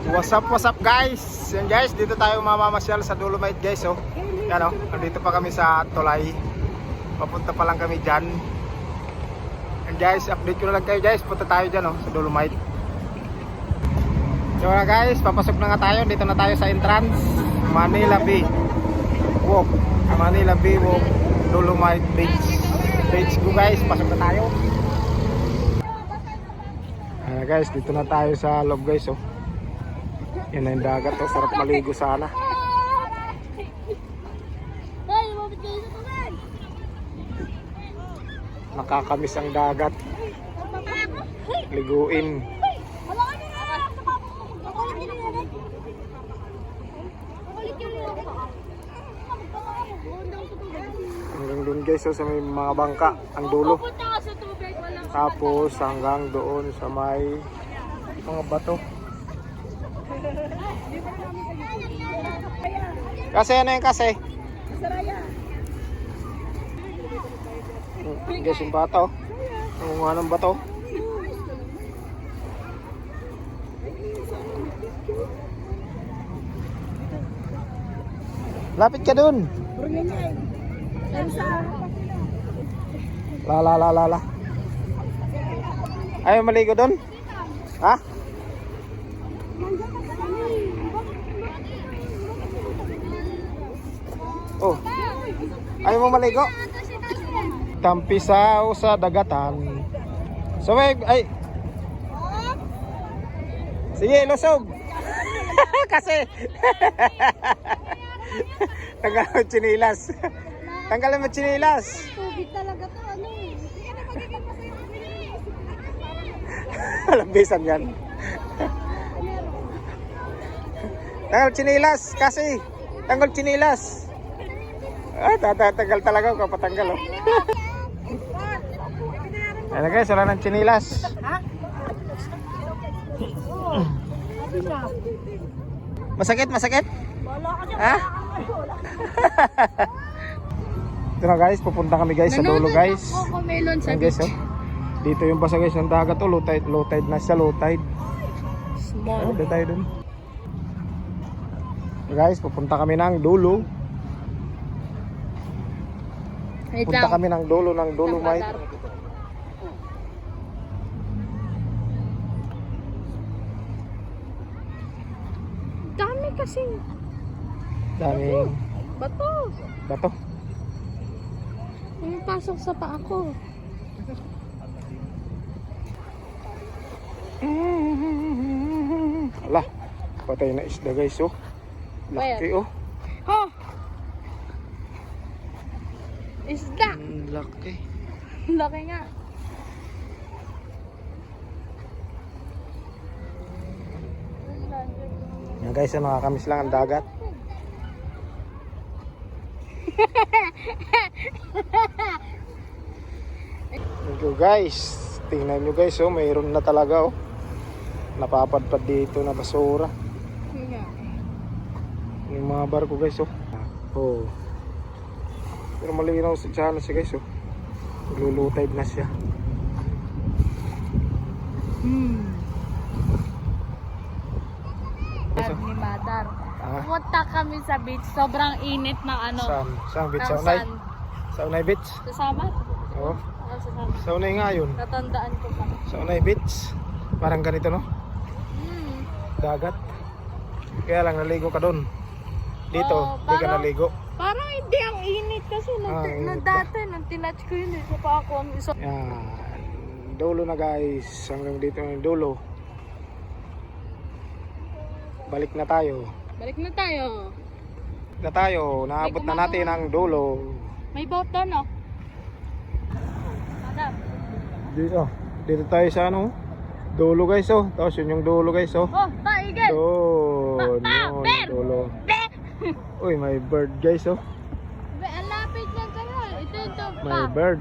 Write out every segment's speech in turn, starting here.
What's up guys? Yan guys, dito tayo mamamasyal sa Dolomite guys, oh. Yan oh, nandito pa kami sa Tulay. Papunta pa lang kami dyan. And guys, update ko na lang kayo guys. Punta tayo dyan oh, sa Dolomite. So na guys, papasok na nga tayo. Dito na tayo sa entrance Manila Bay Walk, Manila Bay Walk, Dolomite Beach. Beach ko guys, pasok na tayo. Guys, dito na tayo sa loob guys oh. Yan na yung dagat oh, sarap maligo sana. Nakakamiss ang dagat. Liguin. Hanggang dun guys oh, sa may mga bangka ang dulo. Tapos hanggang doon sa may mga bato. Kasi ano yung kasi? Saraya. Guys, yung bato. Ang mga ng bato. Lapit ka dun. La. Ayaw maligo dun? Ha? Oh. Ayaw mo maligo? Tampisaw sa dagatan. So ay. Sige, lusog. Kasi. Tanggal mo chinilas. Tanggalin mo chinilas. Tubig talaga to, ano eh. Lambisan yan. Tanggal chinilas kasi. Tanggal chinilas. Tatagal talaga ako kapatanggal oh. Ayan guys, wala ng chinilas. Masakit? Ha? Ito na guys, pupunta kami guys sa dulo guys. Ayan guys oh. Dito yung basa guys ng dagat oh, low tide na siya, low tide. Small. Dito tayo dun. Guys, pupunta kami ng dulo. Punta kami ng dulo ng Dolomite. Dami kasi. Daming Bato. bato. Yung pasok sa paa ko. Ala, patay na isda guys oh. Laki oh. Oh! Isda! Laki. Laki nga. Yan guys, nakakamiss lang ang dagat. Thank you guys. Tingnan nyo guys oh, mayroon na talaga oh. Napapadpad dito na basura. Yung mga barko guys oh. Oh. Pero malinaw sa tiyan na siya guys oh. Lulutide na siya. Ni Madar. Pumunta kami sa beach. Sobrang init ng ano. Saan beach? ng Sa Unay? sun. Sa Unay beach? Sa Samat? Oo. Sa Samat. Sa Unay nga yun. Natandaan ko pa. Sa Unay beach. Parang ganito no? Dagat. Kaya lang naligo ka doon. Dito, hindi ka naligo. Parang hindi ang init kasi init dati nung tinatch ko yun sa pa ako ang isa. Yan. Dulo na guys. Hanggang dito na yung dulo. Balik na tayo. Balik na tayo. Naabot na natin ang dulo. May boat doon oh. Madam. Dito tayo sa ano? Dulo guys oh. Tapos yun yung dulo guys oh. Oh, taigel. Doon. Yun, dulo. Uy, may bird guys oh. Ang lapit lang kayo. Ito yung tubig. May bird.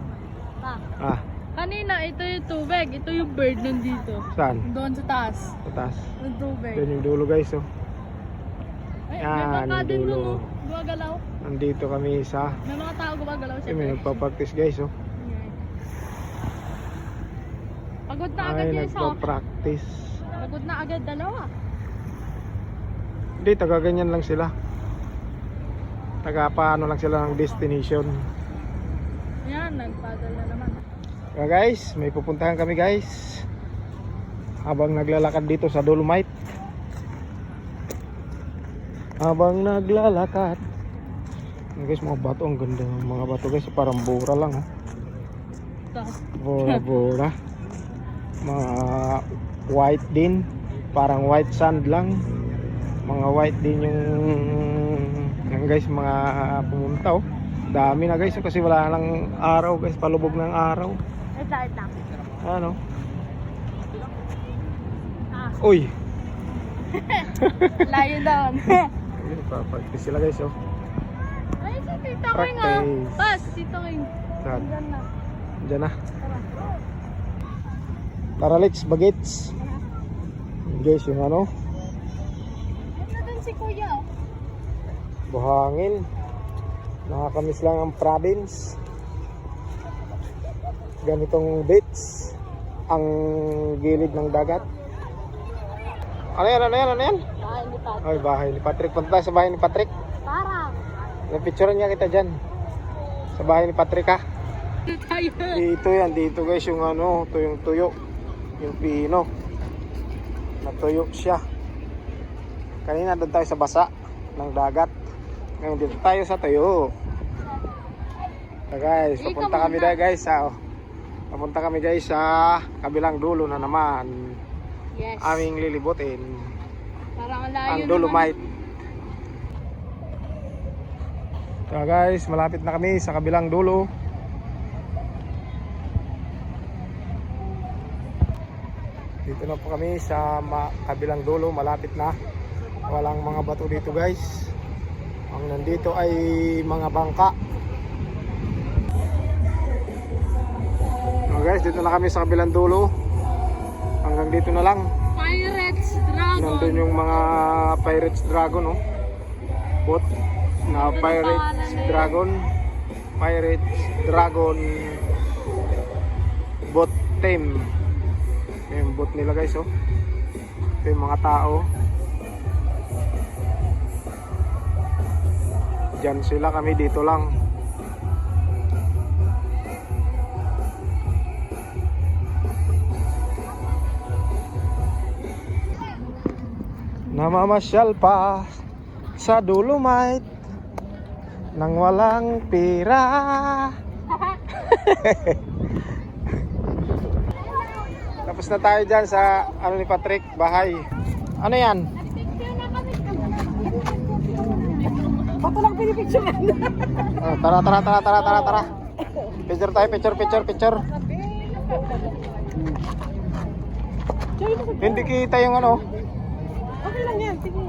Pa. Kanina, ito yung tubig. Ito yung bird nandito. Saan? Doon sa taas. Sa taas. Yung tubig. Yun yung dulo guys oh. Ay, Yan, may baka yung din dulo. doon oh. Gumagalaw. Nandito kami sa May mga tao gumagalaw sa may nagpa-practice guys oh. Pagod na agad Ay, yung isa. nagpa-practice. Pagod na agad dalawa. Hindi, taga ganyan lang sila. Taga paano lang sila ng destination. Yan, nagpagal na naman. Kaya guys, may pupuntahan kami guys. Habang naglalakad dito sa Dolomite. Habang naglalakad. Guys, mga bato, ang ganda ng mga bato guys, parang bura lang ha. Bura. Mga white din, parang white sand lang. Mga white din yung guys, mga pumunta oh. Dami na guys kasi wala nang araw guys, palubog ng araw. Ito. Ano? Uy! Layo doon. Practice sila guys oh. Ay, si Tito King oh. Practice. Bas, Tito King. Saan? Diyan na. Diyan na. Tara let's bagets. Guys yung ano, Ano doon si Kuya oh. buhangin. Nakakamiss lang ang province. Ganitong beach ang gilid ng dagat. Ano yan? Ay, hindi pa. Ay, bahay ni Patrick. Punta tayo sa bahay ni Patrick. Parang. Napicturean niya kita dyan. Sa bahay ni Patrick ha. Tayo. Dito yan, dito guys yung ano, ito yung tuyo. Yung pino. Natuyo siya. Kanina doon tayo sa basa ng dagat. Ngayon dito tayo sa tuyo. So guys, papunta kami dahil guys sa papunta kami guys sa kabilang dulo na naman. Yes. Aming lilibutin Parang layo ang naman. Dolomite. So guys, malapit na kami sa kabilang dulo. Dito na po kami sa kabilang dulo, malapit na. Walang mga bato dito guys. Ang nandito ay mga bangka. So guys, dito na kami sa kabilang dulo. Hanggang dito na lang. Pirates Dragon. Nandun yung mga Pirates Dragon oh. Boat na Pirates Dragon. Pirates Dragon boat team. Yung boat nila guys oh. Ito yung mga tao. Diyan sila, kami dito lang. Namamasyal pa sa Dolomite nang walang pera. Tapos na tayo dyan sa ano ni Patrick, bahay. Ano yan? Bato lang pinipicture. Oh, tara. Picture tayo, picture. Hindi kita yung ano. Okay lang yan. Sige.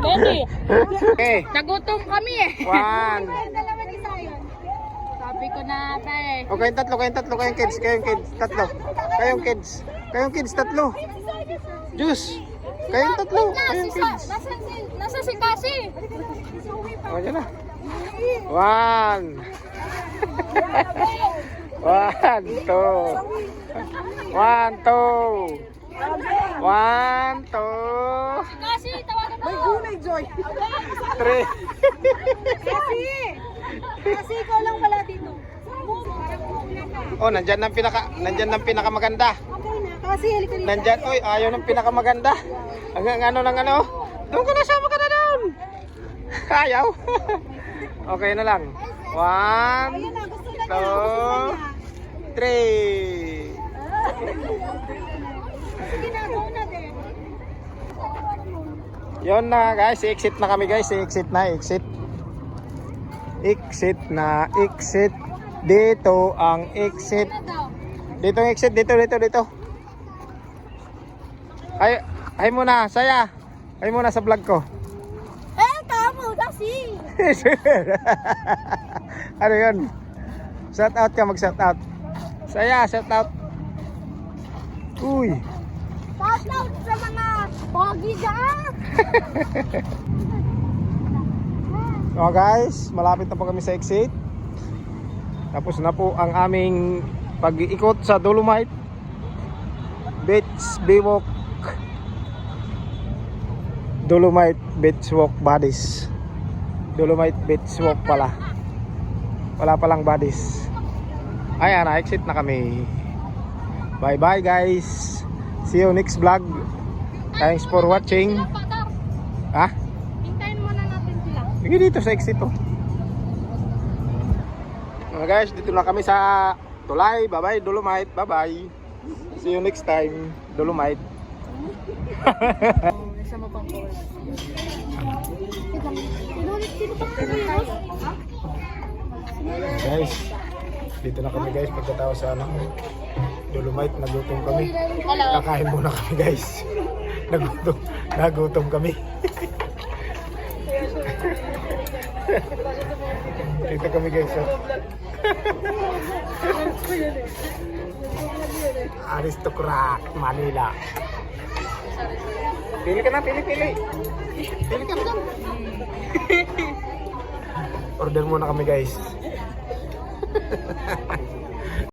Benny, Okay. nagutom kami eh. One. Sabi ko na tayo. O kayong tatlo, kayong kids, tatlo. Kayong kids, tatlo. Juice. Kayong tatlo, kayong kids. Nasa si Kasi. O, dyan na. One. One, two. One, two. One, two. Kasi, tawagan mo. Joy. Three. Kasi ikaw lang pala dito. Oh, nandyan ng pinakamaganda. Okay na. Kasi halika dito. Nandyan, oy, ayaw ng pinakamaganda. Hanggang ano lang ano. Doon ka na, sama ka na doon. Ayaw. Okay na lang. One, Ayan na, gusto na niya. two, three. Sige na, go na din. Yun na guys, exit na kami guys. Exit. Dito ang exit. Dito ang exit, dito. Ay muna, saya. Ay muna sa vlog ko. Kamu kasi. Ano yun? Shout out ka, mag-shout out. Saya, shout out. Uy. Shout out sa mga pogi dyan. So guys, malapit na po kami sa exit. Tapos na po ang aming pag-iikot sa Dolomite. Beach Bewalk Dolomite Beach Walk Buddies. Dolomite Beach Walk pala. Wala palang buddies. Ayan, na-exit na kami. Bye bye guys. See you next vlog. Thanks for watching. Ha? Hintayin muna natin sila. Sige dito sa exit oh. Mga guys, dito na kami sa Tulay. Bye bye Dolomite. Bye bye. See you next time. Dolomite. Isama pang call. Guys, dito na kami guys pagkatapos sa ano, Dolomite, nagutom kami. Hello. Kakain muna kami guys. Nagutom kami. Dito kami guys. Oh. Aristocrat Manila. Pili ka na, pili. Pili ka na. Order muna kami guys.